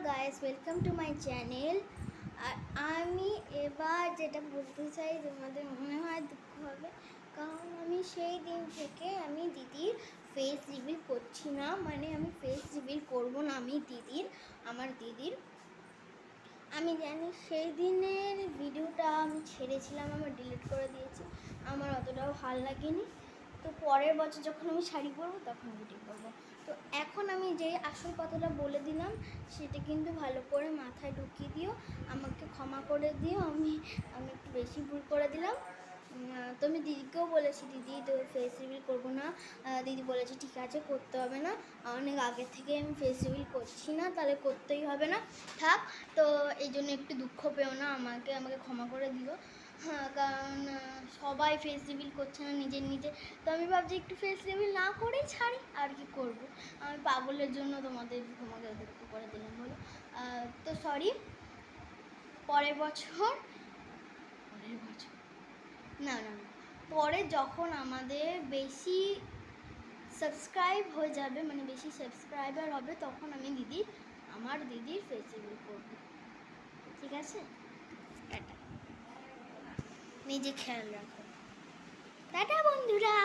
Guys, welcome to my channel. আর আমি এবার যেটা বলতে চাই তোমাদের মনে হয় দুঃখ হবে, কারণ আমি সেই দিন থেকে আমি দিদির ফেস রিভিল করছি না, মানে আমি ফেস রিভিল করবো না আমার দিদির। আমি জানি সেই দিনের ভিডিওটা আমি ছেড়েছিলাম, আমার ডিলিট করে দিয়েছি, আমার অতটাও ভালো লাগেনি। তো পরের বছর যখন আমি শাড়ি পরবো তখন ভিডিও করবো। তো এখন আমি যে আসল কথাটা বলে দিলাম সেটা কিন্তু ভালো করে মাথায় ঢুকিয়ে দিও, আমাকে ক্ষমা করে দিও, আমি একটু বেশি ভুল করে দিলাম। তো আমি দিদিকেও বলেছি, দিদি তো ফেস রিভিল করবো না। দিদি বলেছে ঠিক আছে, করতে হবে না, অনেক আগের থেকে আমি ফেস রিভিল করছি না, তাহলে করতেই হবে না, থাক। তো এই জন্য একটু দুঃখ পেও না, আমাকে ক্ষমা করে দিও। হ্যাঁ, কারণ সবাই ফেস রিভিল করছে না নিজে। তো আমি ভাবছি একটু ফেস রিভিল না করেই ছাড়ি, আর কি করব। আমি পাগলের জন্য তোমাকে দুঃখ করে দিলাম বলো। তো সরি। পরের বছর না, পরে যখন আমাদের বেশি সাবস্ক্রাইব হয়ে যাবে, মানে বেশি সাবস্ক্রাইবার হবে, তখন আমি আমার দিদির ফেস রিভিল করব, ঠিক আছে? টাটা, নিজে খেয়াল রাখো। টাটা বন্ধুরা।